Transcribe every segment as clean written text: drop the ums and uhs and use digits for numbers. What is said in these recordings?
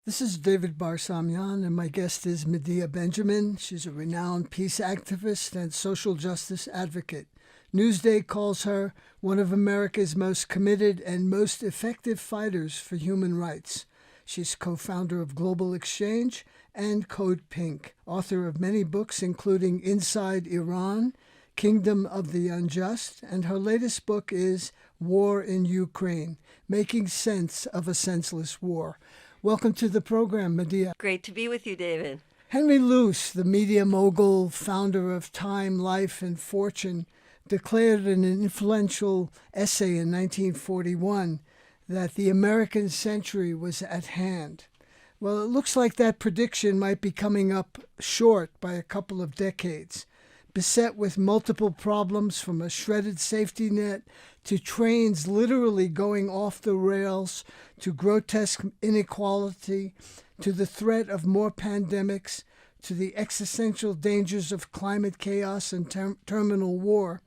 This is David Barsamyan, and my guest is Medea Benjamin. She's a renowned peace activist and social justice advocate. Newsday calls her one of America's most committed and most effective fighters for human rights. She's co-founder of Global Exchange and CODEPINK, author of many books including Inside Iran, Kingdom of the Unjust, and her latest book is War in Ukraine, Making Sense of a Senseless War. Welcome to the program, Medea. Great to be with you, David. Henry Luce, the media mogul, founder of Time, Life, and Fortune, declared in an influential essay in 1941 that the American century was at hand. Well, it looks like that prediction might be coming up short by a couple of decades. Beset with multiple problems, from a shredded safety net to trains literally going off the rails, to grotesque inequality, to the threat of more pandemics, to the existential dangers of climate chaos and terminal war.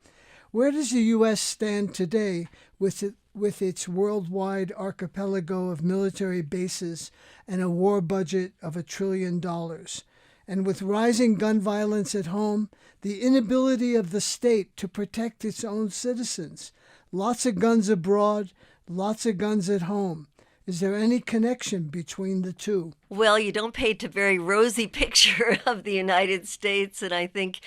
Where does the U.S. stand today with its worldwide archipelago of military bases and a war budget of $1 trillion? And with rising gun violence at home, the inability of the state to protect its own citizens. Lots of guns abroad, lots of guns at home. Is there any connection between the two? Well, you don't paint a very rosy picture of the United States, and I think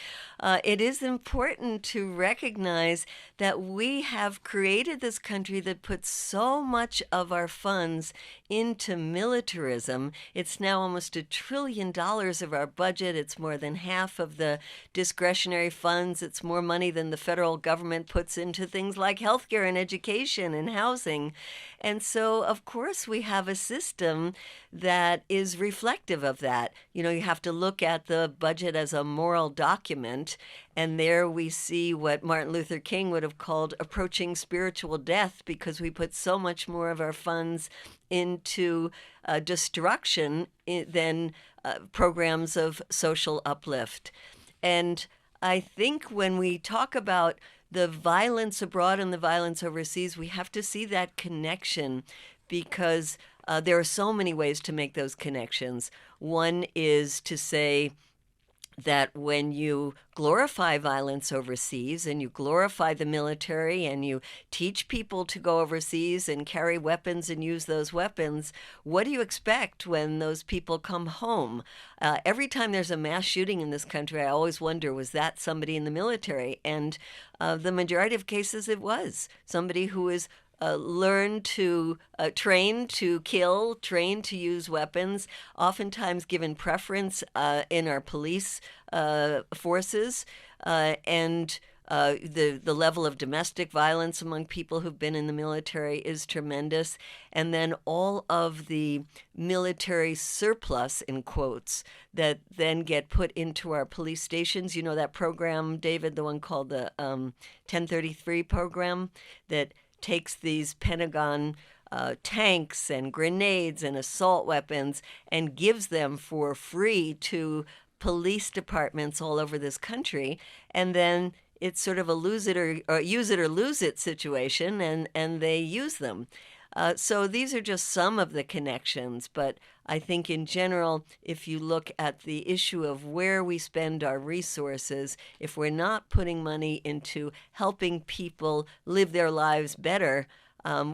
it is important to recognize that we have created this country that puts so much of our funds into militarism. It's now almost $1 trillion of our budget. It's more than half of the discretionary funds. It's more money than the federal government puts into things like healthcare and education and housing. And so, of course, we have a system that is reflective of that. You know, you have to look at the budget as a moral document, and there we see what Martin Luther King would have called approaching spiritual death, because we put so much more of our funds into destruction than programs of social uplift. And I think when we talk about the violence abroad and the violence overseas, we have to see that connection, because there are so many ways to make those connections. One is to say that when you glorify violence overseas and you glorify the military and you teach people to go overseas and carry weapons and use those weapons, what do you expect when those people come home? Every time there's a mass shooting in this country, I always wonder, was that somebody in the military? And the majority of cases it was somebody who is learn to train to kill, train to use weapons, oftentimes given preference in our police forces, and the level of domestic violence among people who've been in the military is tremendous. And then all of the military surplus, in quotes, that then get put into our police stations. You know that program, David, the one called the 1033 program, that takes these Pentagon tanks and grenades and assault weapons and gives them for free to police departments all over this country. And then it's sort of a use it or lose it situation, and they use them. So these are just some of the connections, but I think in general, if you look at the issue of where we spend our resources, if we're not putting money into helping people live their lives better,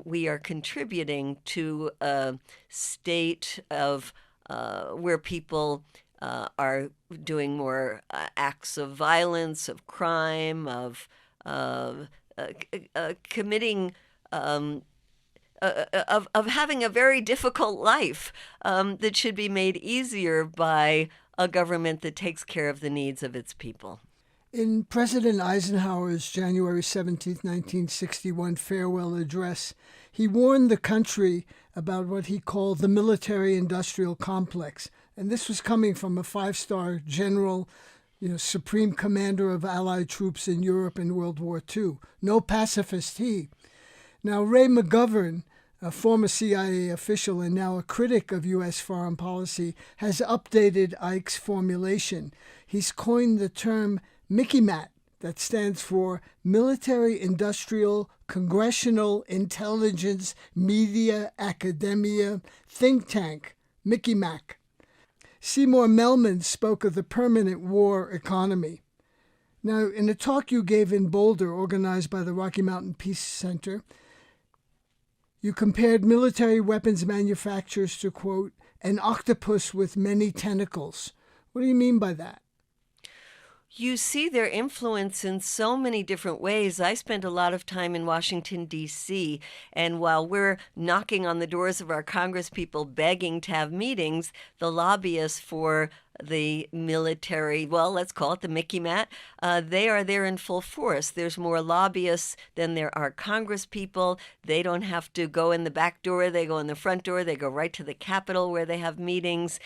we are contributing to a state of where people are doing more acts of violence, of crime, of committing of having a very difficult life that should be made easier by a government that takes care of the needs of its people. In President Eisenhower's January 17, 1961 farewell address, he warned the country about what he called the military-industrial complex. And this was coming from a five-star general, supreme commander of Allied troops in Europe in World War II. No pacifist he. Now, Ray McGovern, a former CIA official and now a critic of U.S. foreign policy, has updated Ike's formulation. He's coined the term MICIMAT, that stands for Military Industrial Congressional Intelligence Media Academia Think Tank Mickey Mac. Seymour Melman spoke of the permanent war economy. Now, in a talk you gave in Boulder, organized by the Rocky Mountain Peace Center, you compared military weapons manufacturers to, quote, an octopus with many tentacles. What do you mean by that? You see their influence in so many different ways. I spent a lot of time in Washington, D.C., and while we're knocking on the doors of our congresspeople begging to have meetings, the lobbyists for the military, well, let's call it the Mickey Mat, they are there in full force. There's more lobbyists than there are congresspeople. They don't have to go in the back door. They go in the front door. They go right to the Capitol where they have meetings.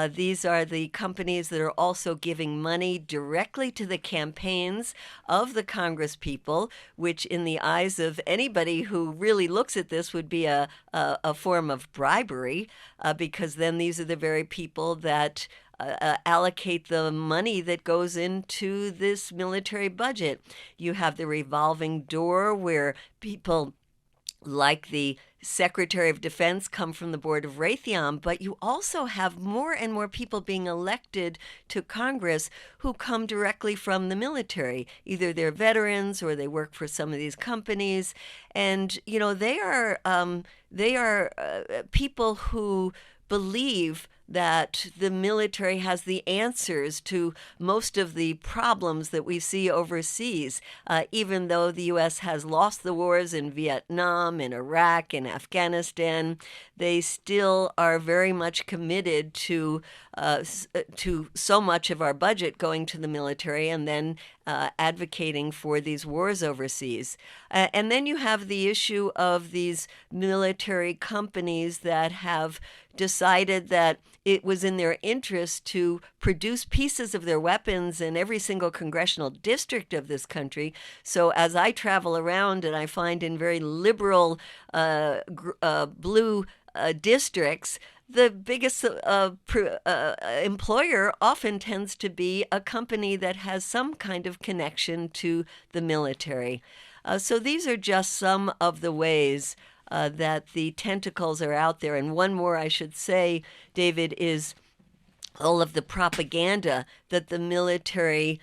These are the companies that are also giving money directly to the campaigns of the congresspeople, which in the eyes of anybody who really looks at this would be a form of bribery, because then these are the very people that allocate the money that goes into this military budget. You have the revolving door where people like the Secretary of Defense come from the Board of Raytheon, but you also have more and more people being elected to Congress who come directly from the military. Either they're veterans or they work for some of these companies. And, you know, they are people who believe that the military has the answers to most of the problems that we see overseas. Even though the U.S. has lost the wars in Vietnam, in Iraq, in Afghanistan, they still are very much committed to so much of our budget going to the military and then advocating for these wars overseas. And then you have the issue of these military companies that have decided that it was in their interest to produce pieces of their weapons in every single congressional district of this country. So as I travel around and I find in very liberal blue districts, the biggest employer often tends to be a company that has some kind of connection to the military. So these are just some of the ways that the tentacles are out there. And one more I should say, David, is all of the propaganda that the military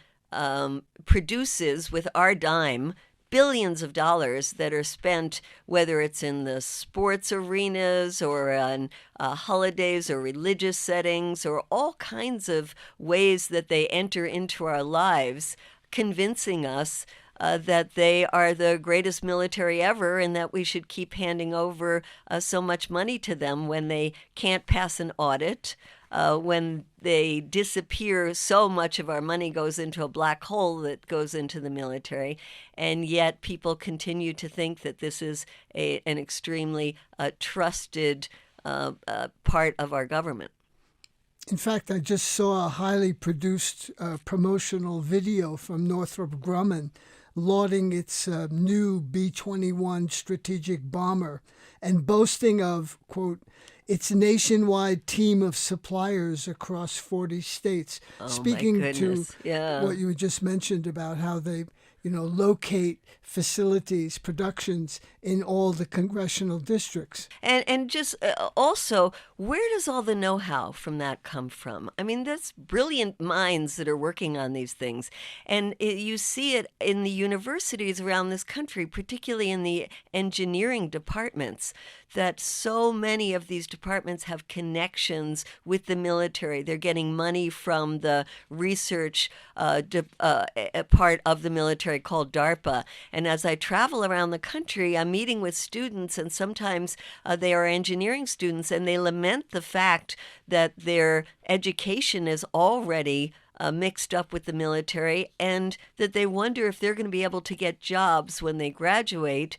produces with our dime, billions of dollars that are spent, whether it's in the sports arenas or on holidays or religious settings or all kinds of ways that they enter into our lives, convincing us that they are the greatest military ever and that we should keep handing over so much money to them when they can't pass an audit. When they disappear, so much of our money goes into a black hole that goes into the military, and yet people continue to think that this is an extremely trusted part of our government. In fact, I just saw a highly produced promotional video from Northrop Grumman lauding its new B-21 strategic bomber and boasting of, quote, its nationwide team of suppliers across 40 states. Oh, Speaking my to yeah. what you just mentioned about how they, locate facilities, productions in all the congressional districts. And just also, where does all the know-how from that come from? I mean, that's brilliant minds that are working on these things. And you see it in the universities around this country, particularly in the engineering departments, that so many of these departments have connections with the military. They're getting money from the research part of the military called DARPA. And as I travel around the country, I'm meeting with students, and sometimes they are engineering students, and they lament the fact that their education is already mixed up with the military, and that they wonder if they're going to be able to get jobs when they graduate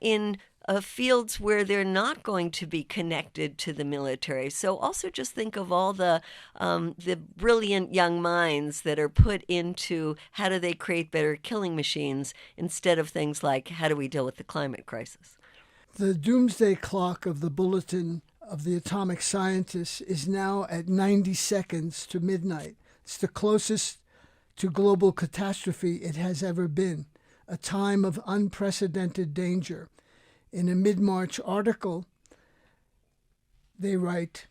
in fields where they're not going to be connected to the military. So also just think of all the brilliant young minds that are put into how do they create better killing machines instead of things like how do we deal with the climate crisis. The doomsday clock of the Bulletin of the Atomic Scientists is now at 90 seconds to midnight. It's the closest to global catastrophe it has ever been, a time of unprecedented danger. In a mid-March article, they write,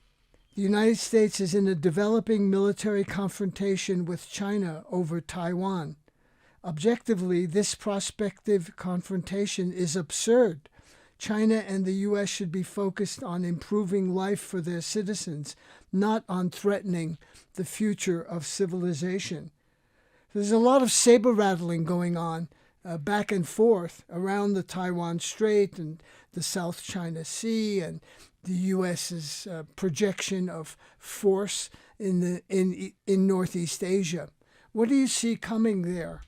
The United States is in a developing military confrontation with China over Taiwan. Objectively, this prospective confrontation is absurd. China and the U.S. should be focused on improving life for their citizens, not on threatening the future of civilization. There's a lot of saber rattling going on back and forth around the Taiwan Strait and the South China Sea and the U.S.'s projection of force in Northeast Asia. What do you see coming there?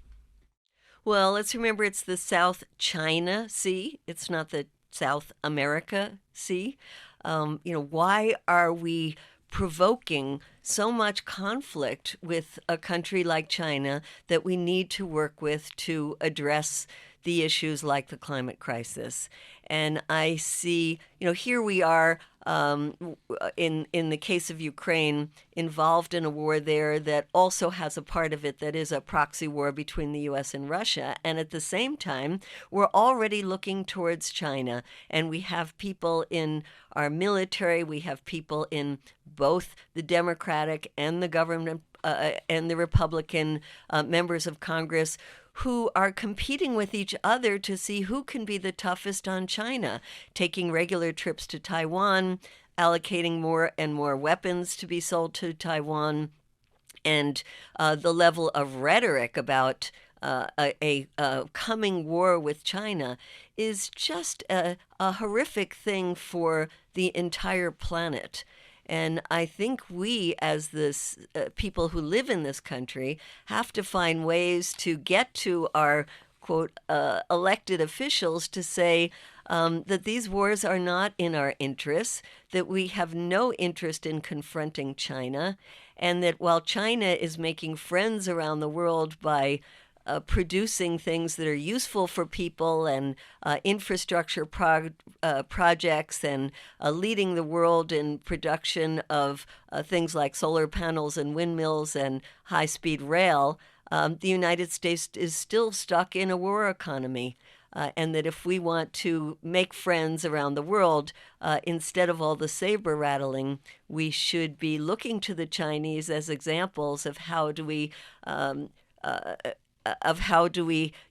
Well, let's remember it's the South China Sea. It's not the South America Sea. Why are we provoking so much conflict with a country like China that we need to work with to address the issues like the climate crisis? And I see, here we are in the case of Ukraine, involved in a war there that also has a part of it that is a proxy war between the U.S. and Russia. And at the same time, we're already looking towards China. And we have people in our military, we have people in both the Democratic and the government and the Republican members of Congress who are competing with each other to see who can be the toughest on China, taking regular trips to Taiwan, allocating more and more weapons to be sold to Taiwan, and the level of rhetoric about a coming war with China is just a horrific thing for the entire planet. And I think we, as this people who live in this country, have to find ways to get to our, quote, elected officials to say that these wars are not in our interests, that we have no interest in confronting China, and that while China is making friends around the world by producing things that are useful for people and infrastructure projects and leading the world in production of things like solar panels and windmills and high-speed rail, the United States is still stuck in a war economy. And that if we want to make friends around the world, instead of all the saber rattling, we should be looking to the Chinese as examples of how do we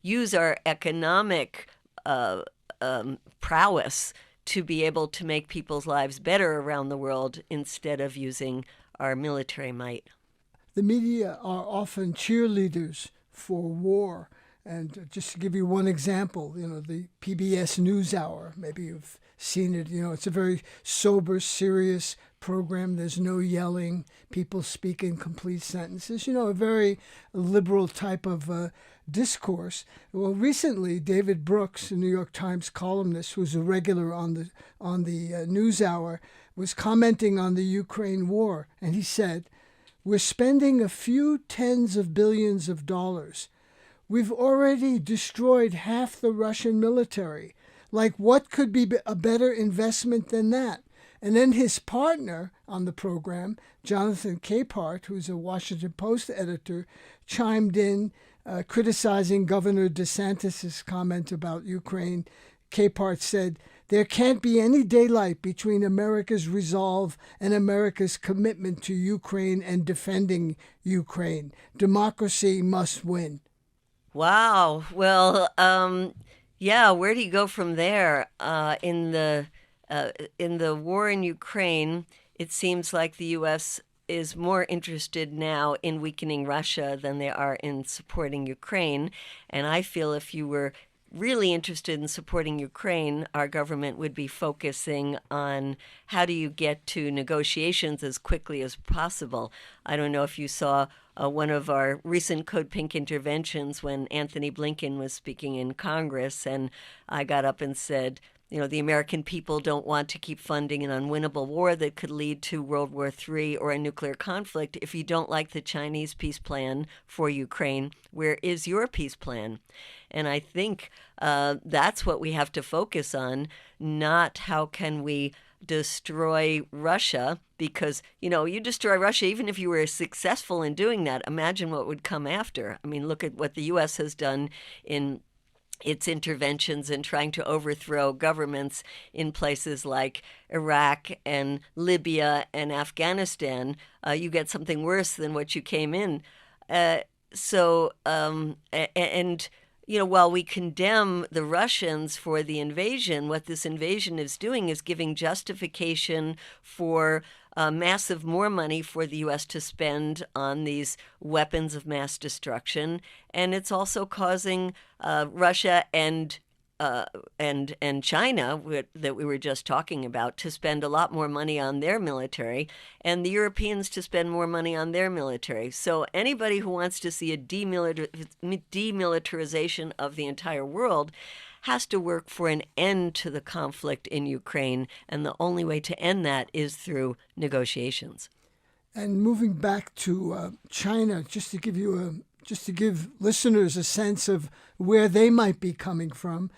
use our economic prowess to be able to make people's lives better around the world instead of using our military might. The media are often cheerleaders for war. And just to give you one example, the PBS NewsHour, maybe you've seen it, it's a very sober, serious program. There's no yelling. People speak in complete sentences, a very liberal type of discourse. Well, recently, David Brooks, a New York Times columnist who's a regular on the NewsHour, was commenting on the Ukraine war. And he said, "We're spending a few tens of billions of dollars. We've already destroyed half the Russian military. Like, what could be a better investment than that?" And then his partner on the program, Jonathan Capehart, who's a Washington Post editor, chimed in criticizing Governor DeSantis' comment about Ukraine. Capehart said, "There can't be any daylight between America's resolve and America's commitment to Ukraine and defending Ukraine. Democracy must win." Wow. Well, where do you go from there? In the war in Ukraine, it seems like the U.S. is more interested now in weakening Russia than they are in supporting Ukraine. And I feel if you were really interested in supporting Ukraine, our government would be focusing on how do you get to negotiations as quickly as possible. I don't know if you saw one of our recent CODEPINK interventions when Anthony Blinken was speaking in Congress, and I got up and said, the American people don't want to keep funding an unwinnable war that could lead to World War III or a nuclear conflict. If you don't like the Chinese peace plan for Ukraine, where is your peace plan? And I think that's what we have to focus on, not how can we destroy Russia, because, you destroy Russia, even if you were successful in doing that, imagine what would come after. I mean, look at what the U.S. has done in its interventions in trying to overthrow governments in places like Iraq and Libya and Afghanistan, you get something worse than what you came in. And while we condemn the Russians for the invasion, what this invasion is doing is giving justification for massive more money for the U.S. to spend on these weapons of mass destruction, and it's also causing Russia and China, that we were just talking about, to spend a lot more money on their military, and the Europeans to spend more money on their military. So anybody who wants to see a demilitarization of the entire world has to work for an end to the conflict in Ukraine, and the only way to end that is through negotiations. And moving back to China, just to give listeners a sense of where they might be coming from,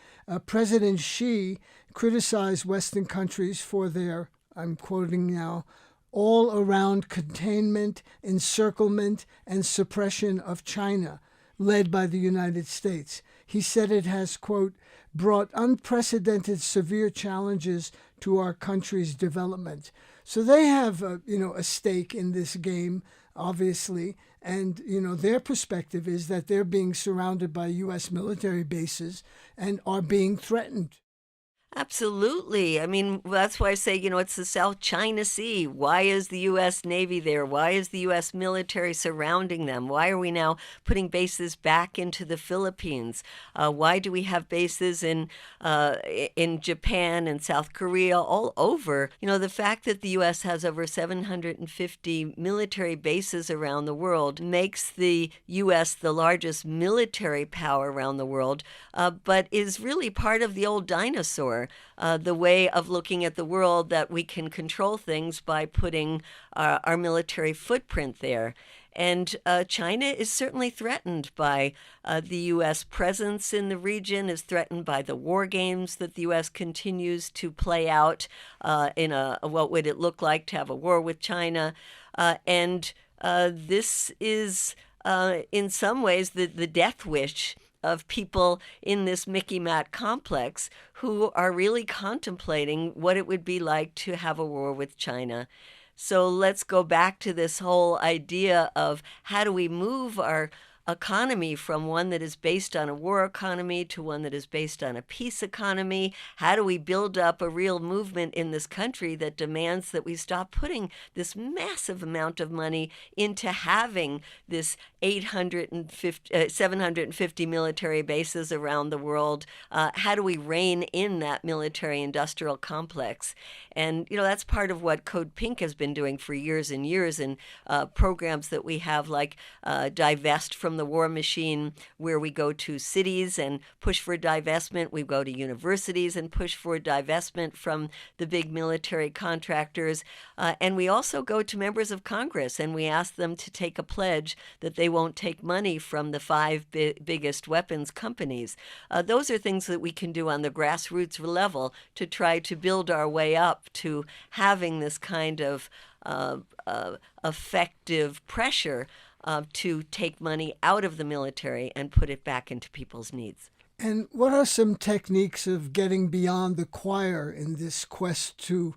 President Xi criticized Western countries for their, I'm quoting now, all-around containment, encirclement, and suppression of China, led by the United States. He said it has, quote, brought unprecedented severe challenges to our country's development. So they have, a stake in this game, obviously, and their perspective is that they're being surrounded by U.S. military bases and are being threatened. Absolutely. I mean, that's why I say, it's the South China Sea. Why is the U.S. Navy there? Why is the U.S. military surrounding them? Why are we now putting bases back into the Philippines? Why do we have bases in Japan and South Korea, all over? The fact that the U.S. has over 750 military bases around the world makes the U.S. the largest military power around the world, but is really part of the old dinosaur. The way of looking at the world, that we can control things by putting our military footprint there. And China is certainly threatened by the U.S. presence in the region, is threatened by the war games that the U.S. continues to play out in what would it look like to have a war with China. And this is, in some ways, the death wish of people in this Mickey Matt complex who are really contemplating what it would be like to have a war with China. So let's go back to this whole idea of how do we move our economy from one that is based on a war economy to one that is based on a peace economy? How do we build up a real movement in this country that demands that we stop putting this massive amount of money into having this 750 military bases around the world? How do we rein in that military-industrial complex? And, that's part of what CODEPINK has been doing for years and years in programs that we have, like Divest from the War Machine, where we go to cities and push for divestment. We go to universities and push for divestment from the big military contractors. And we also go to members of Congress and we ask them to take a pledge that they won't take money from the five biggest weapons companies. Those are things that we can do on the grassroots level to try to build our way up to having this kind of effective pressure to take money out of the military and put it back into people's needs. And what are some techniques of getting beyond the choir in this quest to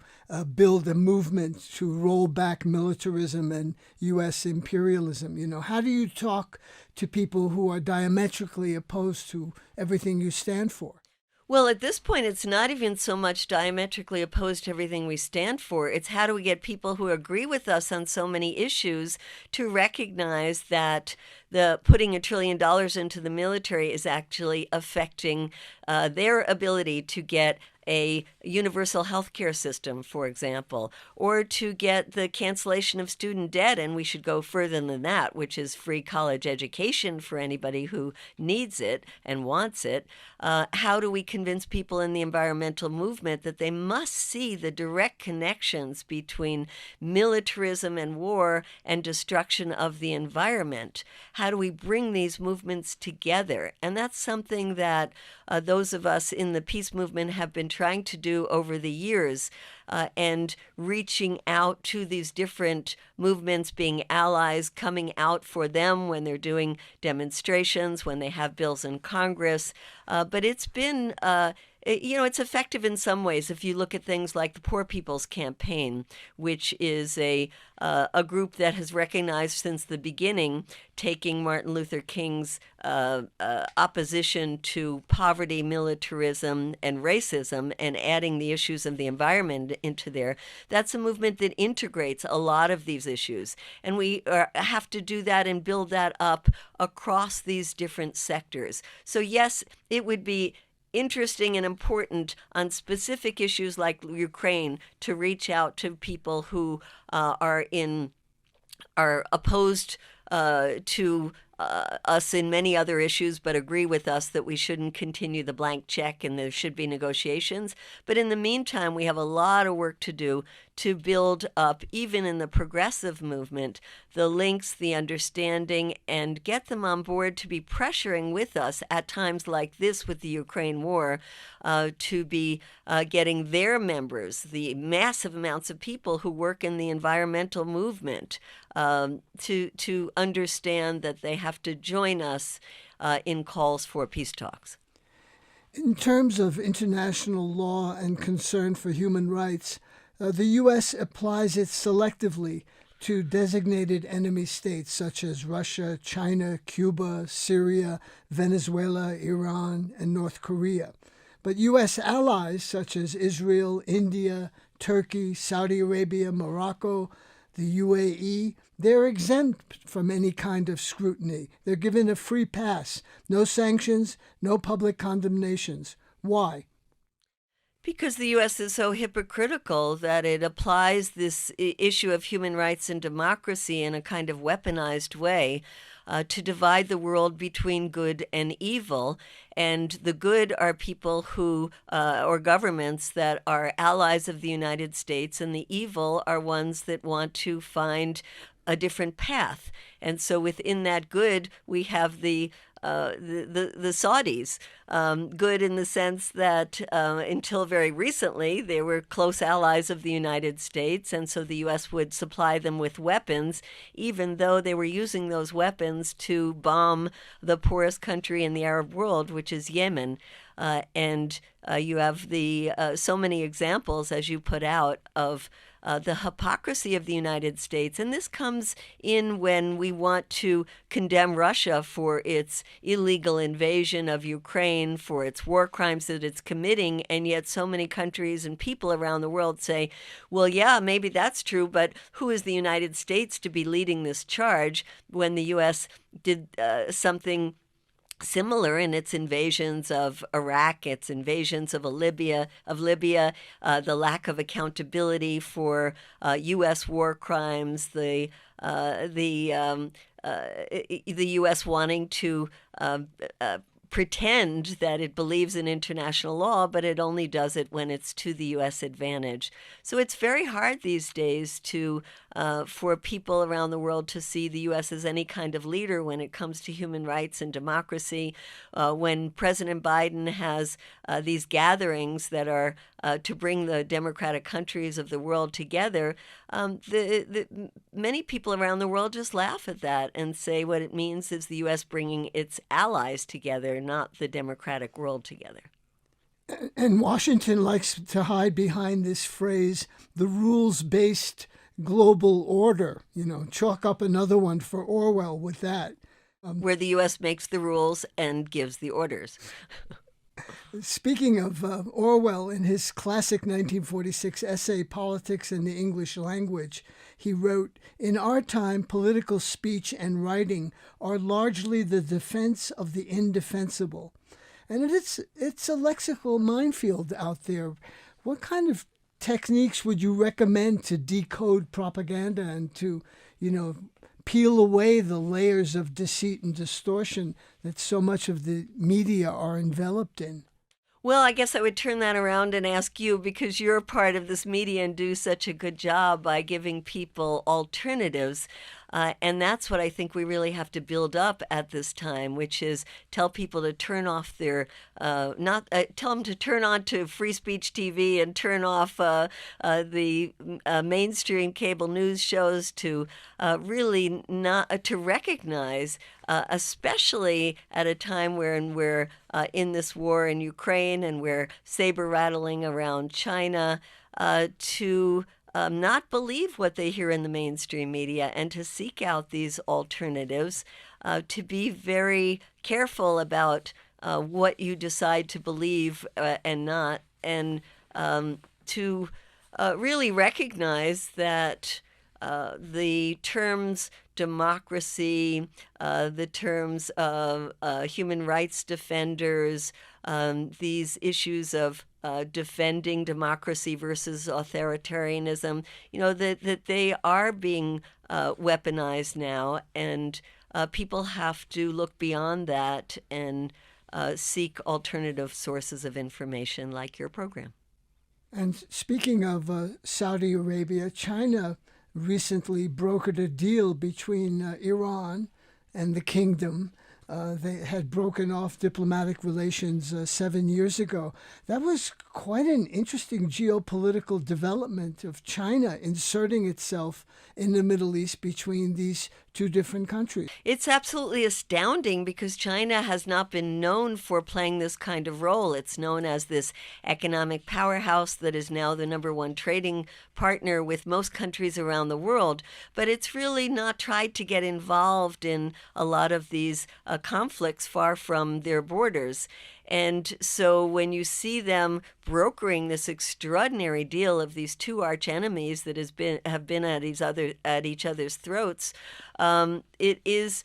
build a movement to roll back militarism and U.S. imperialism? How do you talk to people who are diametrically opposed to everything you stand for? Well, at this point, it's not even so much diametrically opposed to everything we stand for. It's how do we get people who agree with us on so many issues to recognize that the putting $1 trillion into the military is actually affecting their ability to get a universal health care system, for example, or to get the cancellation of student debt, and we should go further than that, which is free college education for anybody who needs it and wants it. How do we convince people in the environmental movement that they must see the direct connections between militarism and war and destruction of the environment? How do we bring these movements together? And that's something that those of us in the peace movement have been trying to do over the years, and reaching out to these different movements, being allies, coming out for them when they're doing demonstrations, when they have bills in Congress. But it's been it's effective in some ways. If you look at things like the Poor People's Campaign, which is a group that has recognized since the beginning, taking Martin Luther King's opposition to poverty, militarism, and racism, and adding the issues of the environment into there. That's a movement that integrates a lot of these issues, and we have to do that and build that up across these different sectors. So yes, it would be interesting and important on specific issues like Ukraine to reach out to people who are opposed to us in many other issues, but agree with us that we shouldn't continue the blank check and there should be negotiations. But in the meantime, we have a lot of work to do to build up, even in the progressive movement, the links, the understanding, and get them on board to be pressuring with us at times like this with the Ukraine war, to be getting their members, the massive amounts of people who work in the environmental movement, to understand that they have to join us in calls for peace talks. In terms of international law and concern for human rights, the U.S. applies it selectively to designated enemy states such as Russia, China, Cuba, Syria, Venezuela, Iran, and North Korea. But U.S. allies such as Israel, India, Turkey, Saudi Arabia, Morocco, the UAE, they're exempt from any kind of scrutiny. They're given a free pass. No sanctions, no public condemnations. Why? Because the U.S. is so hypocritical that it applies this issue of human rights and democracy in a kind of weaponized way to divide the world between good and evil. And the good are people who, or governments that are allies of the United States, and the evil are ones that want to find a different path. And so within that good, we have the Saudis, good in the sense that until very recently, they were close allies of the United States, and so the U.S. would supply them with weapons, even though they were using those weapons to bomb the poorest country in the Arab world, which is Yemen. And you have so many examples, as you put out, of the hypocrisy of the United States. And this comes in when we want to condemn Russia for its illegal invasion of Ukraine, for its war crimes that it's committing, and yet so many countries and people around the world say, well, yeah, maybe that's true, but who is the United States to be leading this charge when the U.S. did something similar in its invasions of Iraq, its invasions of Libya, the lack of accountability for U.S. war crimes, the U.S. wanting to pretend that it believes in international law, but it only does it when it's to the U.S. advantage. So it's very hard these days for people around the world to see the U.S. as any kind of leader when it comes to human rights and democracy. When President Biden has these gatherings that are to bring the democratic countries of the world together, many people around the world just laugh at that and say what it means is the U.S. bringing its allies together, not the democratic world together. And Washington likes to hide behind this phrase, the rules-based global order. Chalk up another one for Orwell with that. Where the U.S. makes the rules and gives the orders. Speaking of Orwell, in his classic 1946 essay, Politics in the English Language, he wrote, "In our time, political speech and writing are largely the defense of the indefensible." And it's a lexical minefield out there. What kind of techniques would you recommend to decode propaganda and to, peel away the layers of deceit and distortion that so much of the media are enveloped in? Well, I guess I would turn that around and ask you, because you're part of this media and do such a good job by giving people alternatives. And that's what I think we really have to build up at this time, which is tell people to turn off their, not tell them to turn on to free speech TV and turn off the mainstream cable news shows, to really not to recognize, especially at a time when we're in this war in Ukraine and we're saber rattling around China, to not believe what they hear in the mainstream media and to seek out these alternatives, to be very careful about what you decide to believe and not, and to really recognize that the terms democracy, the terms of human rights defenders, these issues of defending democracy versus authoritarianism, that they are being weaponized now, and people have to look beyond that and seek alternative sources of information like your program. And speaking of Saudi Arabia, China recently brokered a deal between Iran and the kingdom. They had broken off diplomatic relations 7 years ago. That was quite an interesting geopolitical development of China inserting itself in the Middle East between these two different countries. It's absolutely astounding because China has not been known for playing this kind of role. It's known as this economic powerhouse that is now the #1 trading partner with most countries around the world, but it's really not tried to get involved in a lot of these conflicts far from their borders. And so when you see them brokering this extraordinary deal of these two arch enemies that have been at each other's throats, it is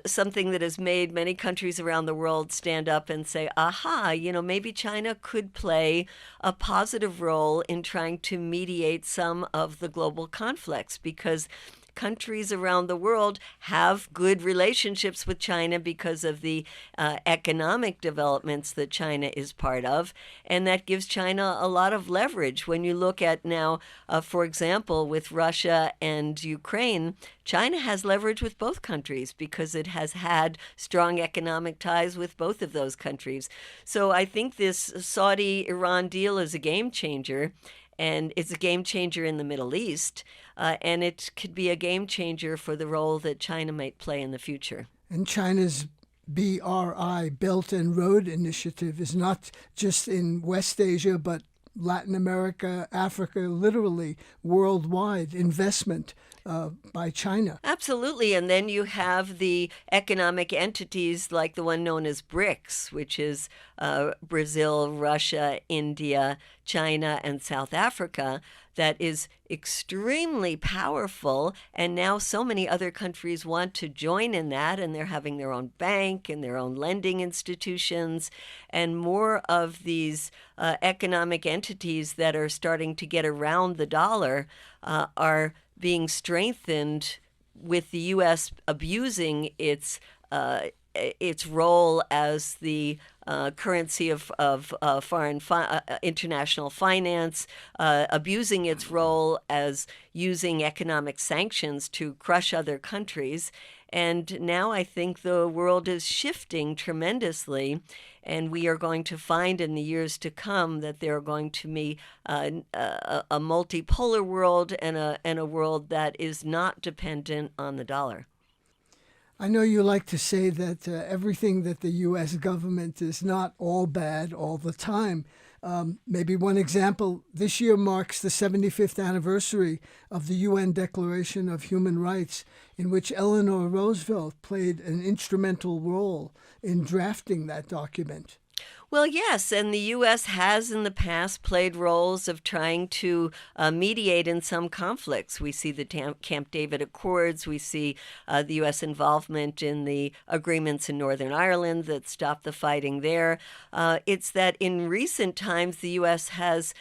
something that has made many countries around the world stand up and say, aha, maybe China could play a positive role in trying to mediate some of the global conflicts, because countries around the world have good relationships with China because of the economic developments that China is part of, and that gives China a lot of leverage. When you look at now, for example, with Russia and Ukraine, China has leverage with both countries because it has had strong economic ties with both of those countries. So I think this Saudi-Iran deal is a game changer, and it's a game changer in the Middle East, and it could be a game changer for the role that China might play in the future. And China's BRI, Belt and Road Initiative, is not just in West Asia, but Latin America, Africa, literally worldwide investment by China. Absolutely. And then you have the economic entities like the one known as BRICS, which is Brazil, Russia, India, China, and South Africa, that is extremely powerful. And now so many other countries want to join in that, and they're having their own bank and their own lending institutions, and more of these economic entities that are starting to get around the dollar are being strengthened, with the U.S. abusing its role as the currency of foreign international finance, abusing its role as using economic sanctions to crush other countries. And now I think the world is shifting tremendously, and we are going to find in the years to come that there are going to be a multipolar world and a world that is not dependent on the dollar. I know you like to say that everything that the U.S. government is not all bad all the time. Maybe one example, this year marks the 75th anniversary of the UN Declaration of Human Rights, in which Eleanor Roosevelt played an instrumental role in drafting that document. Well, yes, and the U.S. has in the past played roles of trying to mediate in some conflicts. We see the Camp David Accords. We see the U.S. involvement in the agreements in Northern Ireland that stopped the fighting there. It's that in recent times, the U.S. has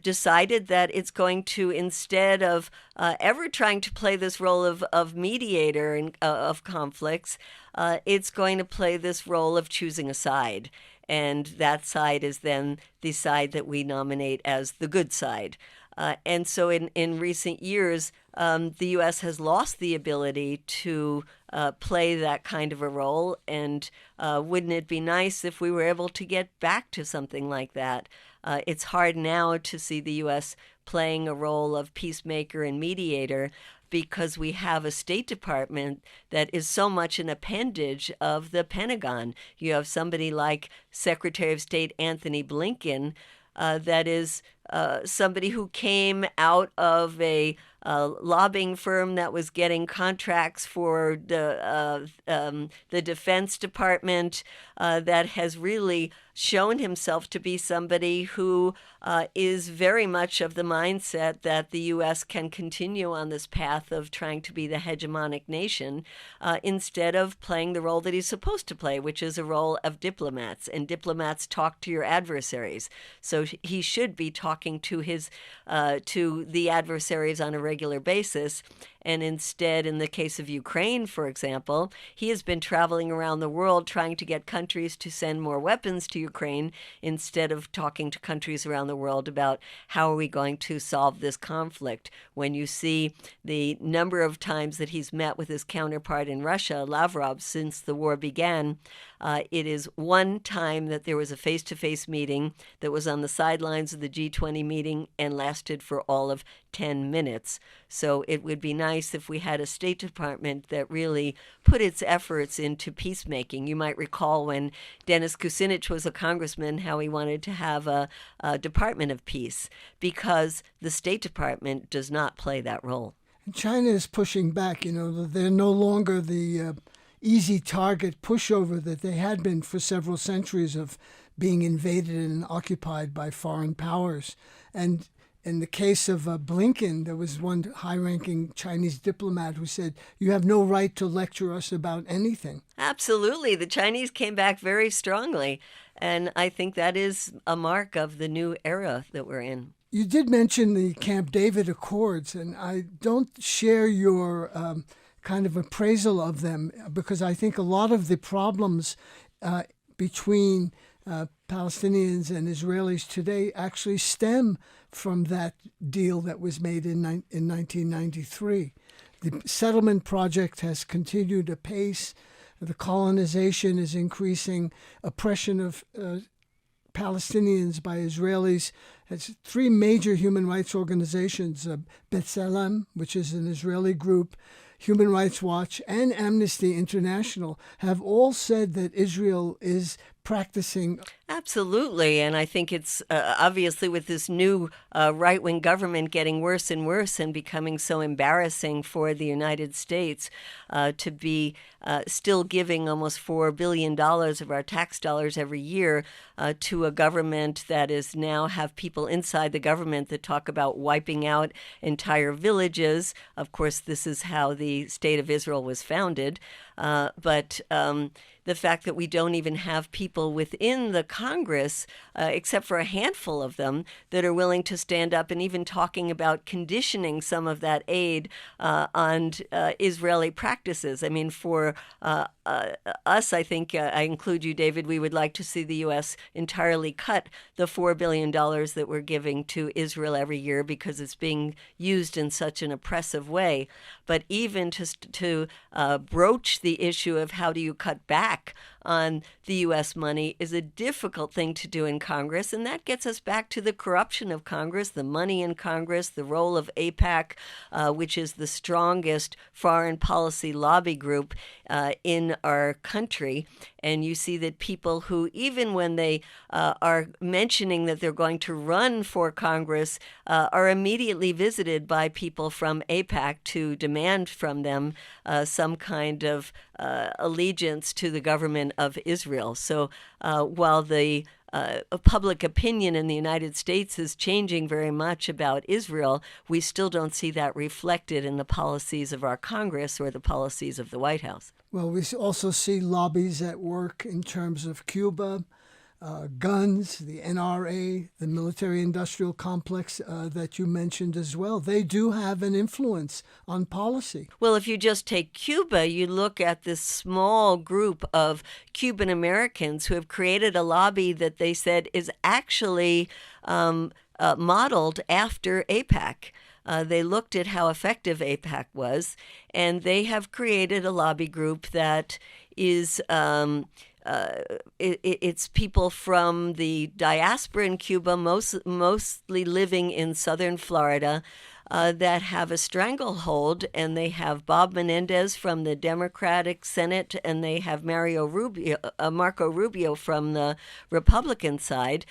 decided that it's going to, instead of ever trying to play this role of mediator of conflicts, it's going to play this role of choosing a side. And that side is then the side that we nominate as the good side. And so in recent years, the U.S. has lost the ability to play that kind of a role. And wouldn't it be nice if we were able to get back to something like that? It's hard now to see the U.S. playing a role of peacemaker and mediator because we have a State Department that is so much an appendage of the Pentagon. You have somebody like Secretary of State Anthony Blinken, that is somebody who came out of a lobbying firm that was getting contracts for the Defense Department, that has really shown himself to be somebody who is very much of the mindset that the U.S. can continue on this path of trying to be the hegemonic nation instead of playing the role that he's supposed to play, which is a role of diplomats. And diplomats talk to your adversaries. So he should be talking to to the adversaries on a regular basis. And instead, in the case of Ukraine, for example, he has been traveling around the world trying to get countries to send more weapons to Ukraine instead of talking to countries around the world about how are we going to solve this conflict. When you see the number of times that he's met with his counterpart in Russia, Lavrov, since the war began, it is one time that there was a face-to-face meeting that was on the sidelines of the G20 meeting and lasted for all of 10 minutes. So it would be nice if we had a State Department that really put its efforts into peacemaking. You might recall when Dennis Kucinich was a congressman, how he wanted to have a Department of Peace, because the State Department does not play that role. China is pushing back. They're no longer the easy target pushover that they had been for several centuries of being invaded and occupied by foreign powers. And in the case of Blinken, there was one high-ranking Chinese diplomat who said, "You have no right to lecture us about anything." Absolutely. The Chinese came back very strongly. And I think that is a mark of the new era that we're in. You did mention the Camp David Accords, and I don't share your kind of appraisal of them because I think a lot of the problems between Palestinians and Israelis today actually stem from that deal that was made in 1993. The settlement project has continued apace. The colonization is increasing. Oppression of Palestinians by Israelis. It's three major human rights organizations, B'Tselem, which is an Israeli group, Human Rights Watch, and Amnesty International, have all said that Israel is practicing. Absolutely. And I think it's obviously with this new right-wing government getting worse and worse and becoming so embarrassing for the United States to be still giving almost $4 billion of our tax dollars every year to a government that is now have people inside the government that talk about wiping out entire villages. Of course, this is how the State of Israel was founded. But the fact that we don't even have people within the Congress, except for a handful of them, that are willing to stand up and even talking about conditioning some of that aid on Israeli practices. I mean, for us, I think, I include you, David, we would like to see the U.S. entirely cut the $4 billion that we're giving to Israel every year because it's being used in such an oppressive way. But even to broach the issue of how do you cut back on the U.S. money is a difficult thing to do in Congress, and that gets us back to the corruption of Congress, the money in Congress, the role of AIPAC, which is the strongest foreign policy lobby group in our country. And you see that people who, even when they are mentioning that they're going to run for Congress, are immediately visited by people from AIPAC to demand from them some kind of allegiance to the government of Israel. So while the public opinion in the United States is changing very much about Israel, we still don't see that reflected in the policies of our Congress or the policies of the White House. Well, we also see lobbies at work in terms of Cuba, guns, the NRA, the military-industrial complex that you mentioned as well. They do have an influence on policy. Well, if you just take Cuba, you look at this small group of Cuban Americans who have created a lobby that they said is actually modeled after AIPAC. They looked at how effective AIPAC was, and they have created a lobby group that is it's people from the diaspora in Cuba, mostly living in southern Florida, that have a stranglehold, and they have Bob Menendez from the Democratic Senate, and they have Marco Rubio from the Republican side,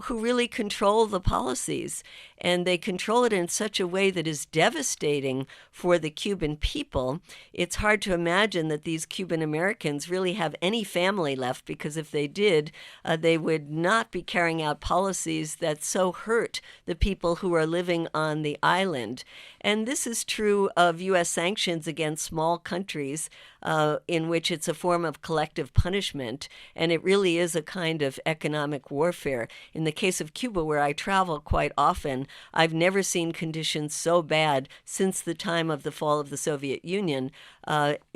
who really control the policies. And they control it in such a way that is devastating for the Cuban people. It's hard to imagine that these Cuban Americans really have any family left, because if they did, they would not be carrying out policies that so hurt the people who are living on the island. And this is true of U.S. sanctions against small countries, in which it's a form of collective punishment, and it really is a kind of economic warfare. In the case of Cuba, where I travel quite often, I've never seen conditions so bad since the time of the fall of the Soviet Union,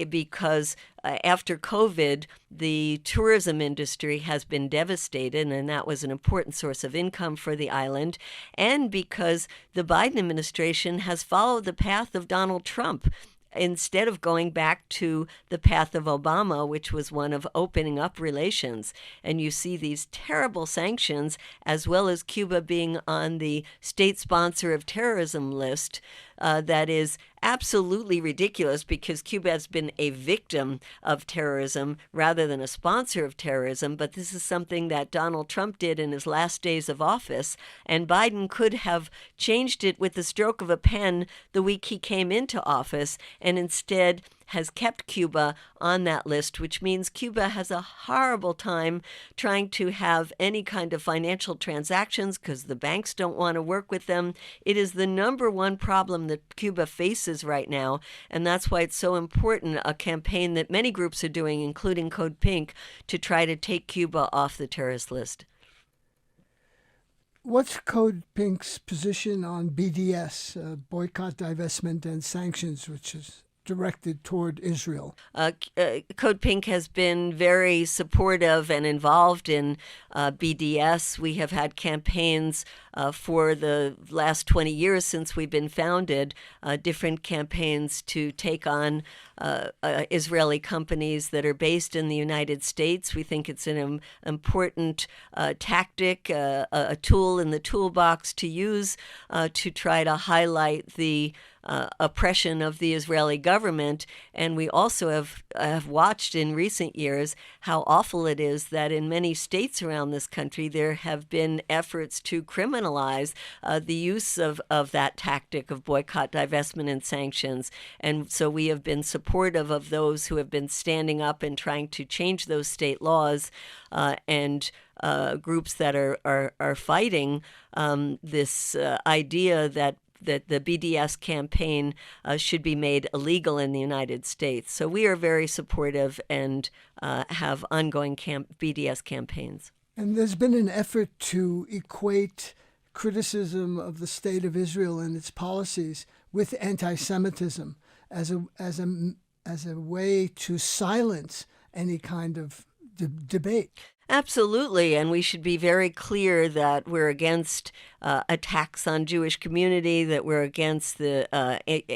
because after COVID, the tourism industry has been devastated, and that was an important source of income for the island, and because the Biden administration has followed the path of Donald Trump, instead of going back to the path of Obama, which was one of opening up relations. And you see these terrible sanctions, as well as Cuba being on the state sponsor of terrorism list, that is absolutely ridiculous, because Cuba has been a victim of terrorism rather than a sponsor of terrorism. But this is something that Donald Trump did in his last days of office, and Biden could have changed it with the stroke of a pen the week he came into office, and instead has kept Cuba on that list, which means Cuba has a horrible time trying to have any kind of financial transactions because the banks don't want to work with them. It is the number one problem that Cuba faces right now, and that's why it's so important, a campaign that many groups are doing, including CODEPINK, to try to take Cuba off the terrorist list. What's CODEPINK's position on BDS, boycott, divestment, and sanctions, which is directed toward Israel? CODEPINK has been very supportive and involved in BDS. We have had campaigns for the last 20 years since we've been founded, different campaigns to take on Israeli companies that are based in the United States. We think it's an important tactic, a tool in the toolbox to use to try to highlight the oppression of the Israeli government. And we also have watched in recent years how awful it is that in many states around this country there have been efforts to criminalize the use of that tactic of boycott, divestment, and sanctions. And so we have been supportive of those who have been standing up and trying to change those state laws, and groups that are fighting this idea that the BDS campaign should be made illegal in the United States. So we are very supportive and have ongoing BDS campaigns. And there's been an effort to equate criticism of the state of Israel and its policies with anti-Semitism as a way to silence any kind of debate. Absolutely, and we should be very clear that we're against attacks on Jewish community, that we're against the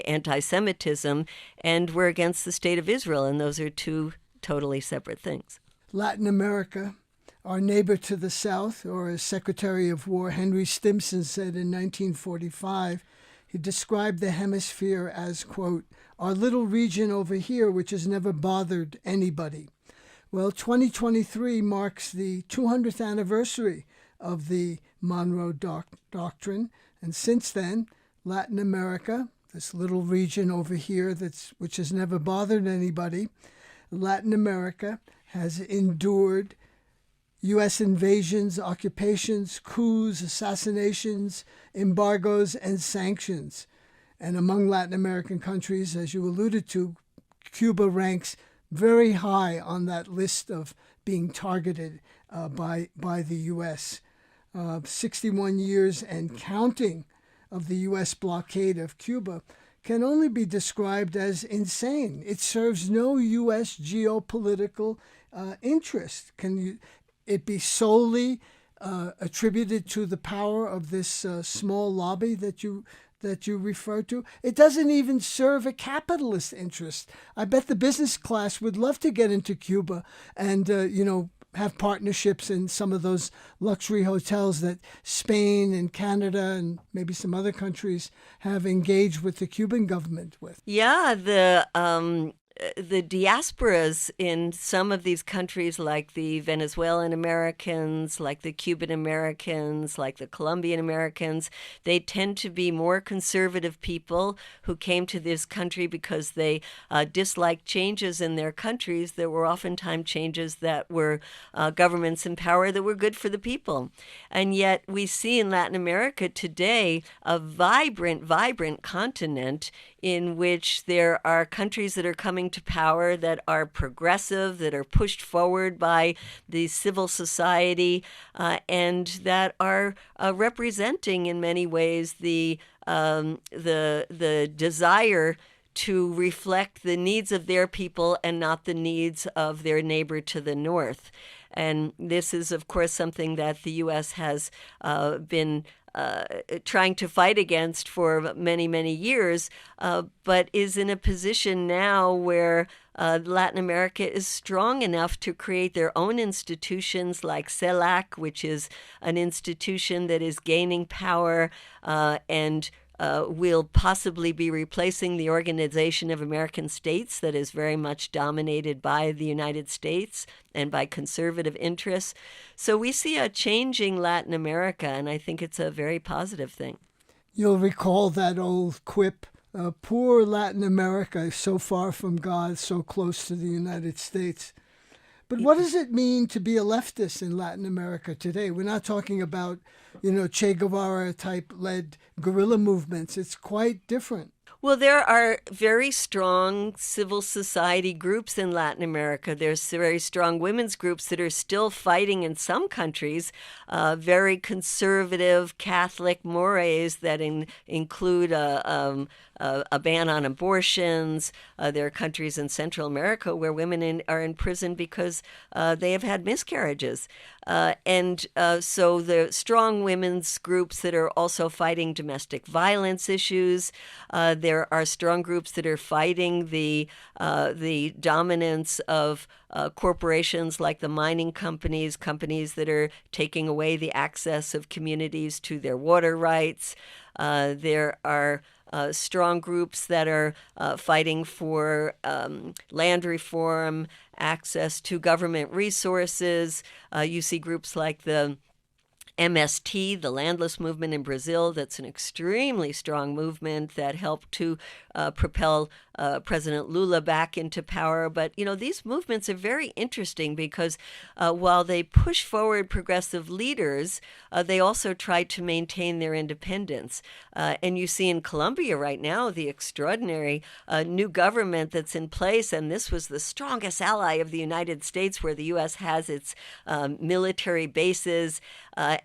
anti-Semitism, and we're against the state of Israel, and those are two totally separate things. Latin America, our neighbor to the south, or as Secretary of War Henry Stimson said in 1945, he described the hemisphere as, quote, our little region over here which has never bothered anybody. Well, 2023 marks the 200th anniversary of the Monroe Doctrine, and since then, Latin America, this little region over here which has never bothered anybody, Latin America has endured U.S. invasions, occupations, coups, assassinations, embargoes, and sanctions. And among Latin American countries, as you alluded to, Cuba ranks very high on that list of being targeted by the U.S. 61 years and counting of the U.S. blockade of Cuba can only be described as insane. It serves no U.S. geopolitical interest. Can it be solely attributed to the power of this small lobby that you refer to. It doesn't even serve a capitalist interest. I bet the business class would love to get into Cuba and have partnerships in some of those luxury hotels that Spain and Canada and maybe some other countries have engaged with the Cuban government with. Yeah, the diasporas in some of these countries, like the Venezuelan Americans, like the Cuban Americans, like the Colombian Americans, they tend to be more conservative people who came to this country because they disliked changes in their countries. There were oftentimes changes that were governments in power that were good for the people. And yet we see in Latin America today a vibrant continent in which there are countries that are coming to power that are progressive, that are pushed forward by the civil society, and that are representing in many ways the desire to reflect the needs of their people and not the needs of their neighbor to the north. And this is, of course, something that the U.S. has been trying to fight against for many, many years, but is in a position now where Latin America is strong enough to create their own institutions like CELAC, which is an institution that is gaining power and will possibly be replacing the Organization of American States that is very much dominated by the United States and by conservative interests. So we see a changing Latin America, and I think it's a very positive thing. You'll recall that old quip, poor Latin America, so far from God, so close to the United States. But what does it mean to be a leftist in Latin America today? We're not talking about, Che Guevara type led guerrilla movements. It's quite different. Well, there are very strong civil society groups in Latin America. There's very strong women's groups that are still fighting in some countries, very conservative Catholic mores that include a ban on abortions. There are countries in Central America where women are in prison because they have had miscarriages. And so the strong women's groups that are also fighting domestic violence issues. There are strong groups that are fighting the dominance of corporations like the mining companies that are taking away the access of communities to their water rights. There are strong groups that are fighting for land reform, access to government resources. You see groups like the MST, the landless movement in Brazil, that's an extremely strong movement that helped to propel President Lula back into power. But, these movements are very interesting because while they push forward progressive leaders, they also try to maintain their independence. And you see in Colombia right now the extraordinary new government that's in place, and this was the strongest ally of the United States, where the U.S. has its military bases,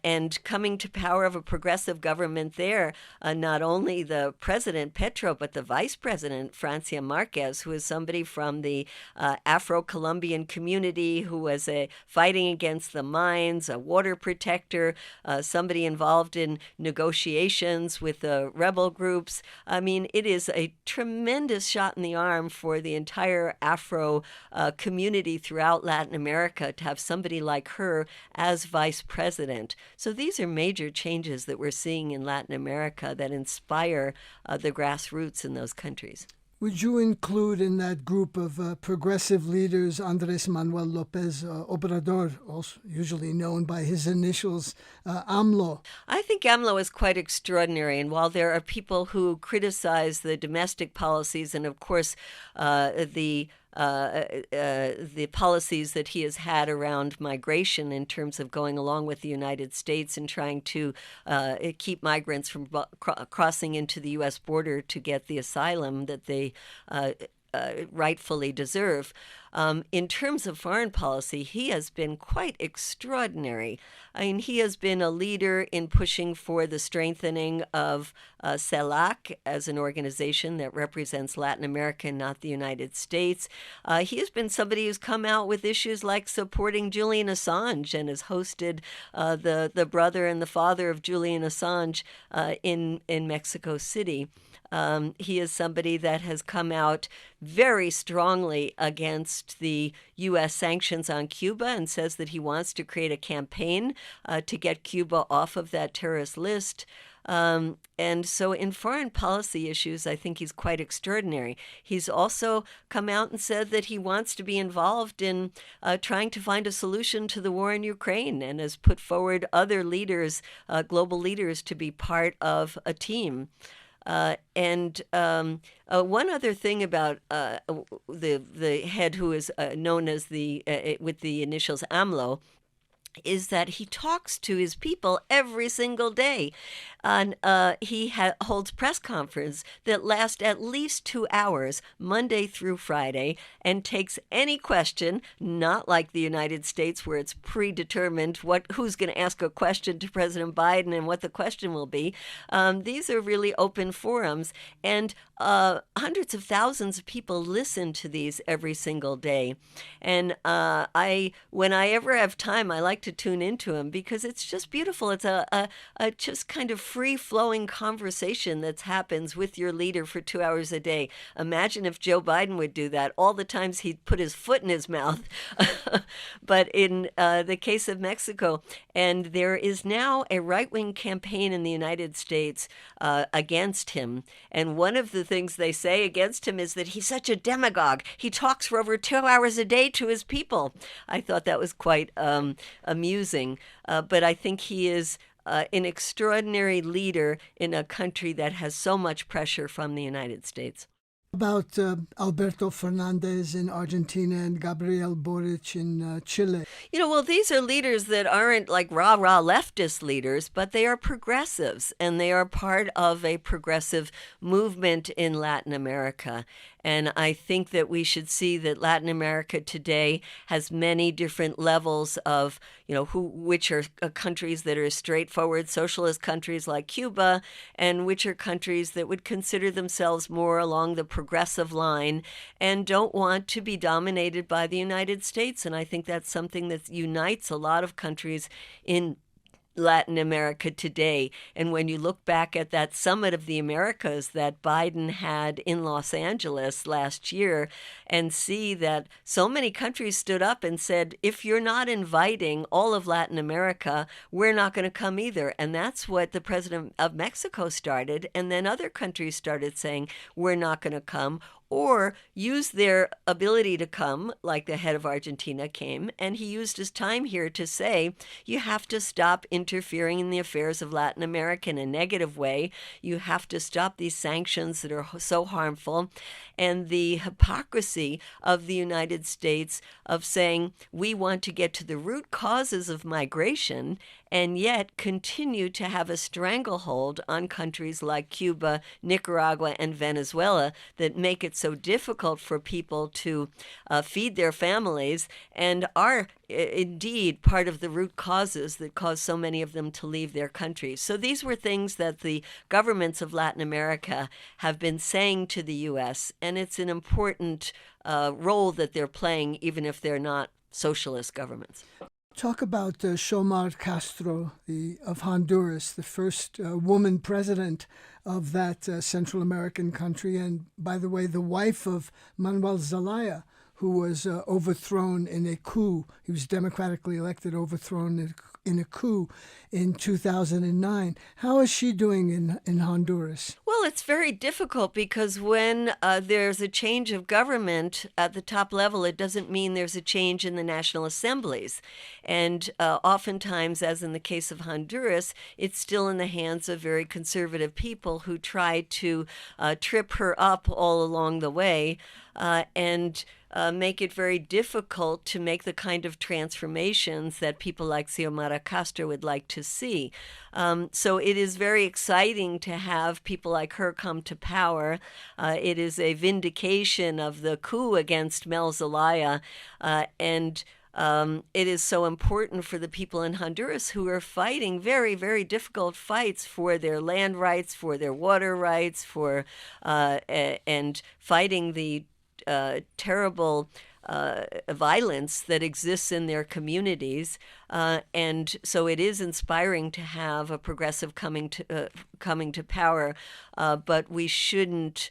and coming to power of a progressive government there, not only the president, Petro, but the vice president, Francia Marquez, who is somebody from the Afro-Colombian community who was fighting against the mines, a water protector, somebody involved in negotiations with the rebel groups. I mean, it is a tremendous shot in the arm for the entire Afro community throughout Latin America to have somebody like her as vice president. So these are major changes that we're seeing in Latin America that inspire the grassroots in those countries. Would you include in that group of progressive leaders Andrés Manuel López Obrador, also usually known by his initials, AMLO? I think AMLO is quite extraordinary. And while there are people who criticize the domestic policies and, of course, the policies that he has had around migration in terms of going along with the United States and trying to keep migrants from crossing into the U.S. border to get the asylum that they rightfully deserve. In terms of foreign policy, he has been quite extraordinary. I mean, he has been a leader in pushing for the strengthening of CELAC as an organization that represents Latin America, not the United States. He has been somebody who's come out with issues like supporting Julian Assange and has hosted the brother and the father of Julian Assange in Mexico City. He is somebody that has come out very strongly against the U.S. sanctions on Cuba and says that he wants to create a campaign to get Cuba off of that terrorist list. And so in foreign policy issues, I think he's quite extraordinary. He's also come out and said that he wants to be involved in trying to find a solution to the war in Ukraine and has put forward other leaders, global leaders, to be part of a team. And one other thing about the head who is known as with the initials AMLO is that he talks to his people every single day. And he holds press conferences that last at least 2 hours, Monday through Friday, and takes any question, not like the United States where it's predetermined who's going to ask a question to President Biden and what the question will be. These are really open forums, and hundreds of thousands of people listen to these every single day. And when I ever have time, I like to tune into them because it's just beautiful. It's a just kind of free-flowing conversation that happens with your leader for 2 hours a day. Imagine if Joe Biden would do that all the times he'd put his foot in his mouth. But in the case of Mexico, and there is now a right-wing campaign in the United States against him. And one of the things they say against him is that he's such a demagogue. He talks for over 2 hours a day to his people. I thought that was quite amusing. But I think he is an extraordinary leader in a country that has so much pressure from the United States. About Alberto Fernandez in Argentina and Gabriel Boric in Chile. Well, these are leaders that aren't like rah-rah leftist leaders, but they are progressives, and they are part of a progressive movement in Latin America. And I think that we should see that Latin America today has many different levels of, which are countries that are straightforward socialist countries like Cuba, and which are countries that would consider themselves more along the progressive line and don't want to be dominated by the United States. And I think that's something that unites a lot of countries in Latin America today. And when you look back at that summit of the Americas that Biden had in Los Angeles last year and see that so many countries stood up and said, if you're not inviting all of Latin America, we're not going to come either. And that's what the president of Mexico started. And then other countries started saying, we're not going to come, or use their ability to come, like the head of Argentina came, and he used his time here to say, you have to stop interfering in the affairs of Latin America in a negative way. You have to stop these sanctions that are so harmful. And the hypocrisy of the United States of saying, we want to get to the root causes of migration, and yet continue to have a stranglehold on countries like Cuba, Nicaragua, and Venezuela that make it so difficult for people to feed their families and are indeed part of the root causes that cause so many of them to leave their countries. So these were things that the governments of Latin America have been saying to the U.S., and it's an important role that they're playing, even if they're not socialist governments. Talk about Xiomara Castro of Honduras, the first woman president of that Central American country, and by the way, the wife of Manuel Zelaya, who was overthrown in a coup. He was democratically elected, overthrown in a coup in 2009. How is she doing in Honduras? Well, it's very difficult because when there's a change of government at the top level, it doesn't mean there's a change in the national assemblies. And oftentimes, as in the case of Honduras, it's still in the hands of very conservative people who try to trip her up all along the way. And make it very difficult to make the kind of transformations that people like Xiomara Castro would like to see. So it is very exciting to have people like her come to power. It is a vindication of the coup against Mel Zelaya, and it is so important for the people in Honduras who are fighting very, very difficult fights for their land rights, for their water rights, and fighting the terrible violence that exists in their communities. And so it is inspiring to have a progressive coming to power, but we shouldn't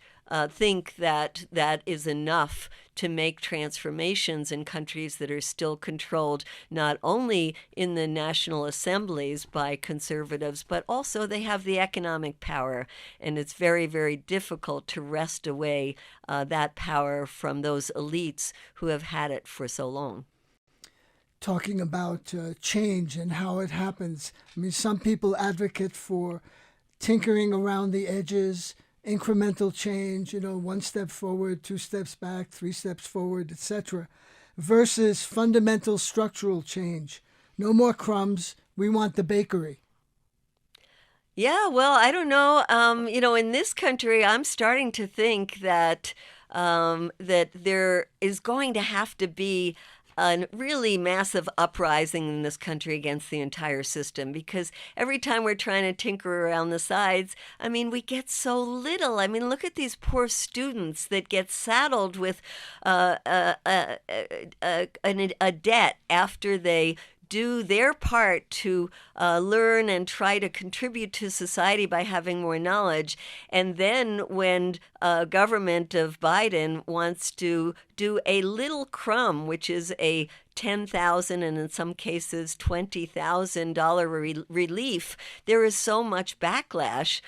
think that that is enough to make transformations in countries that are still controlled not only in the national assemblies by conservatives, but also they have the economic power. And it's very, very difficult to wrest away that power from those elites who have had it for so long. Talking about change and how it happens. I mean, some people advocate for tinkering around the edges, incremental change, one step forward, 2 steps back, 3 steps forward, etc., versus fundamental structural change. No more crumbs. We want the bakery. Yeah, well, I don't know. In this country, I'm starting to think that that there is going to have to be a really massive uprising in this country against the entire system, because every time we're trying to tinker around the sides, I mean, we get so little. I mean, look at these poor students that get saddled with a debt after they do their part to learn and try to contribute to society by having more knowledge. And then when government of Biden wants to do a little crumb, which is a $10,000 and in some cases $20,000 relief, there is so much backlash.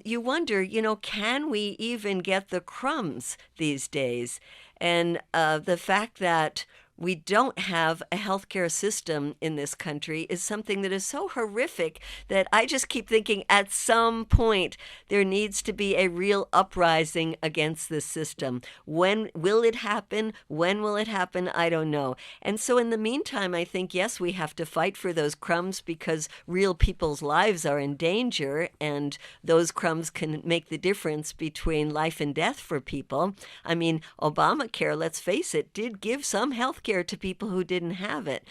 You wonder, can we even get the crumbs these days? And the fact that we don't have a healthcare system in this country is something that is so horrific that I just keep thinking at some point there needs to be a real uprising against this system. When will it happen? When will it happen? I don't know. And so in the meantime, I think, yes, we have to fight for those crumbs because real people's lives are in danger, and those crumbs can make the difference between life and death for people. I mean, Obamacare, let's face it, did give some health care to people who didn't have it.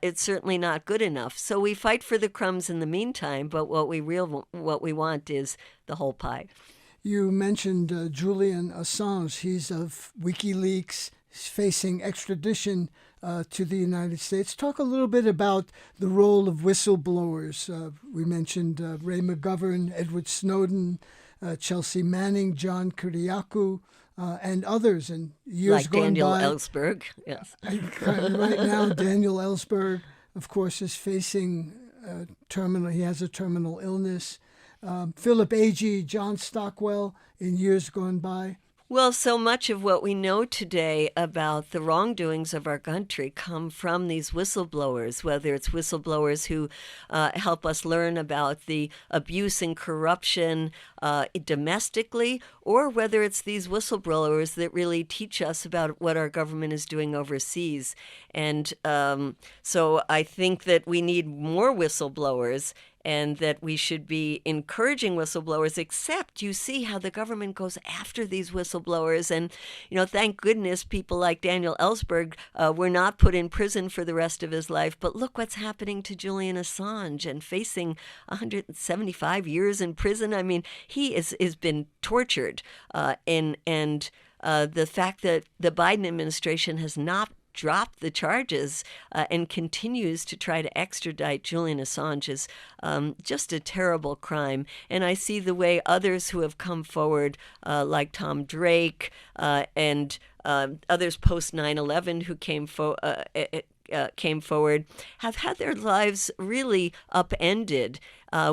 It's certainly not good enough. So we fight for the crumbs in the meantime, but what we want is the whole pie. You mentioned Julian Assange. He's of WikiLeaks. He's facing extradition to the United States. Talk a little bit about the role of whistleblowers. We mentioned Ray McGovern, Edward Snowden, Chelsea Manning, John Kiriakou, and others in years like gone Daniel by. Ellsberg, yes. Right now, Daniel Ellsberg, of course, is facing he has a terminal illness. Philip Agee, John Stockwell, in years gone by. Well, so much of what we know today about the wrongdoings of our country come from these whistleblowers, whether it's whistleblowers who help us learn about the abuse and corruption domestically, or whether it's these whistleblowers that really teach us about what our government is doing overseas. And so I think that we need more whistleblowers, and that we should be encouraging whistleblowers, except you see how the government goes after these whistleblowers. And, thank goodness people like Daniel Ellsberg were not put in prison for the rest of his life. But look what's happening to Julian Assange, and facing 175 years in prison. I mean, he has been tortured. And the fact that the Biden administration has not dropped the charges and continues to try to extradite Julian Assange is just a terrible crime. And I see the way others who have come forward, like Tom Drake and others post 9/11 who came forward, have had their lives really upended.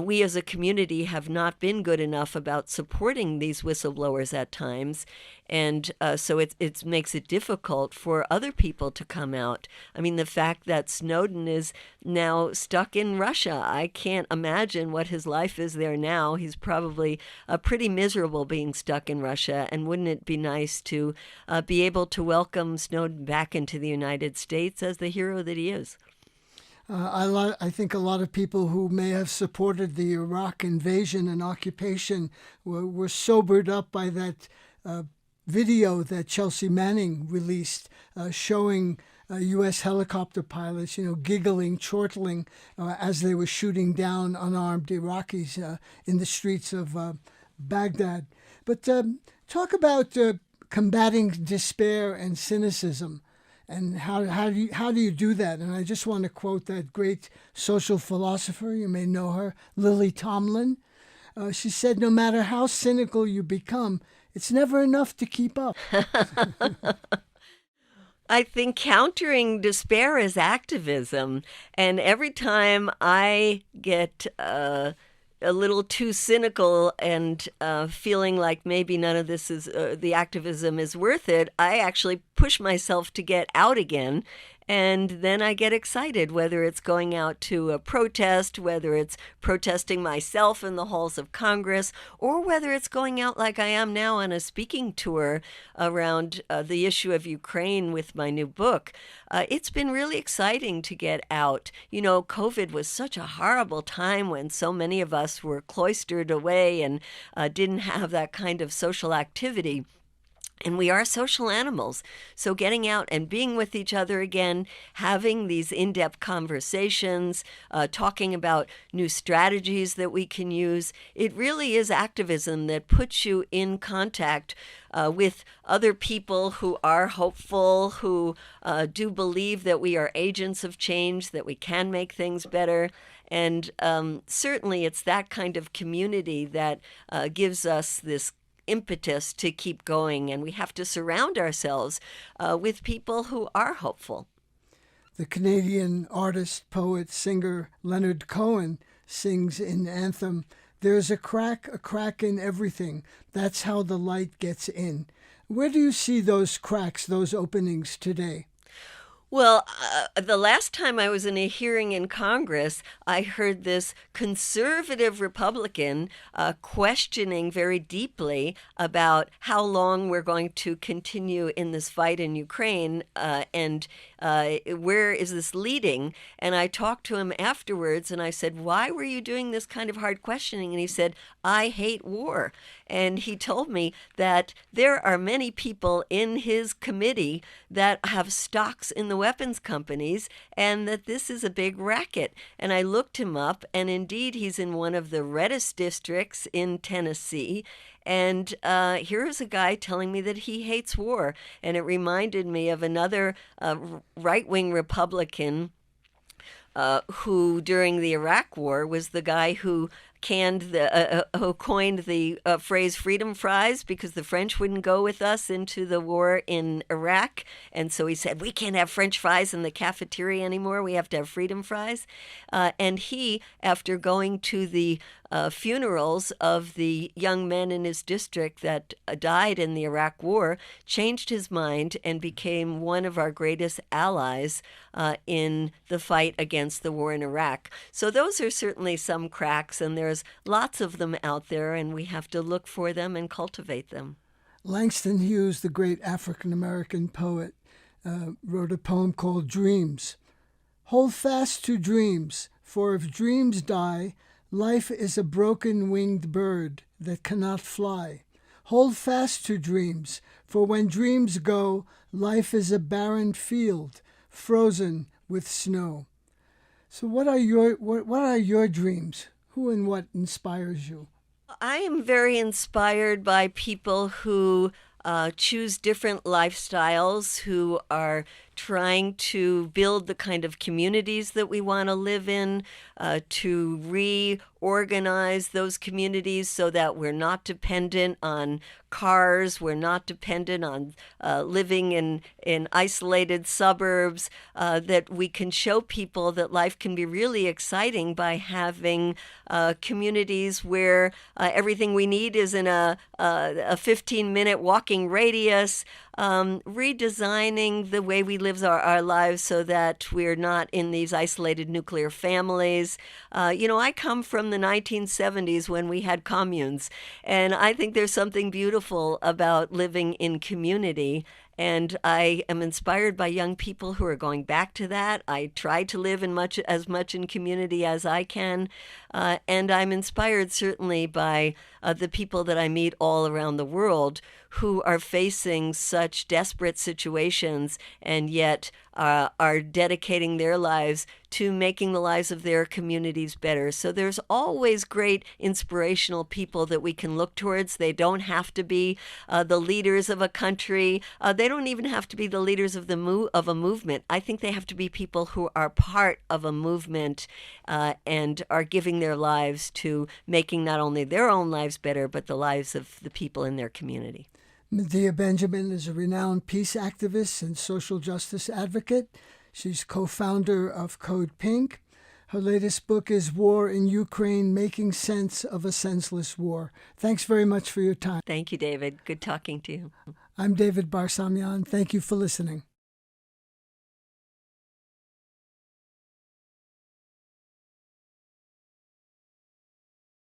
we as a community have not been good enough about supporting these whistleblowers at times. And so it makes it difficult for other people to come out. I mean, the fact that Snowden is now stuck in Russia, I can't imagine what his life is there now. He's probably pretty miserable being stuck in Russia. And wouldn't it be nice to be able to welcome Snowden back into the United States as the hero that he is? I think a lot of people who may have supported the Iraq invasion and occupation were sobered up by that video that Chelsea Manning released showing U.S. helicopter pilots, giggling, chortling as they were shooting down unarmed Iraqis in the streets of Baghdad. But talk about combating despair and cynicism. And how do you do that? And I just want to quote that great social philosopher, you may know her, Lily Tomlin. She said, no matter how cynical you become, it's never enough to keep up. I think countering despair is activism. And every time I get a little too cynical and feeling like maybe none of this is, the activism is worth it, I actually push myself to get out again. And then I get excited, whether it's going out to a protest, whether it's protesting myself in the halls of Congress, or whether it's going out like I am now on a speaking tour around the issue of Ukraine with my new book. It's been really exciting to get out. COVID was such a horrible time when so many of us were cloistered away and didn't have that kind of social activity. And we are social animals. So getting out and being with each other again, having these in-depth conversations, talking about new strategies that we can use, it really is activism that puts you in contact with other people who are hopeful, who do believe that we are agents of change, that we can make things better. And certainly it's that kind of community that gives us this impetus to keep going, and we have to surround ourselves with people who are hopeful. The Canadian artist, poet, singer Leonard Cohen sings in Anthem, "There's a crack in everything. That's how the light gets in." Where do you see those cracks, those openings today? Well, the last time I was in a hearing in Congress, I heard this conservative Republican questioning very deeply about how long we're going to continue in this fight in Ukraine and where is this leading? And I talked to him afterwards and I said, why were you doing this kind of hard questioning? And he said, I hate war. And he told me that there are many people in his committee that have stocks in the weapons companies and that this is a big racket. And I looked him up, and indeed he's in one of the reddest districts in Tennessee. And here is a guy telling me that he hates war. And it reminded me of another right-wing Republican who during the Iraq War was the guy who coined the phrase freedom fries because the French wouldn't go with us into the war in Iraq. And so he said, we can't have French fries in the cafeteria anymore. We have to have freedom fries. And he, after going to the funerals of the young men in his district that died in the Iraq War, changed his mind and became one of our greatest allies in the fight against the war in Iraq. So those are certainly some cracks, and there's lots of them out there, and we have to look for them and cultivate them. Langston Hughes, the great African-American poet, wrote a poem called Dreams. Hold fast to dreams, for if dreams die, life is a broken-winged bird that cannot fly. Hold fast to dreams, for when dreams go, life is a barren field, frozen with snow. So what are your dreams? Who and what inspires you? I am very inspired by people who choose different lifestyles, who are trying to build the kind of communities that we want to live in, to reorganize those communities so that we're not dependent on cars, we're not dependent on living in isolated suburbs, that we can show people that life can be really exciting by having communities where everything we need is in a 15-minute walking radius, redesigning the way we live our lives so that we're not in these isolated nuclear families. I come from the 1970s when we had communes, and I think there's something beautiful about living in community. And I am inspired by young people who are going back to that. I try to live as much in community as I can. And I'm inspired certainly by the people that I meet all around the world who are facing such desperate situations and yet are dedicating their lives to making the lives of their communities better. So there's always great inspirational people that we can look towards. They don't have to be the leaders of a country. They don't even have to be the leaders of a movement. I think they have to be people who are part of a movement and are giving their lives to making not only their own lives better, but the lives of the people in their community. Medea Benjamin is a renowned peace activist and social justice advocate. She's co-founder of CODEPINK. Her latest book is War in Ukraine, Making Sense of a Senseless War. Thanks very much for your time. Thank you, David. Good talking to you. I'm David Barsamian. Thank you for listening.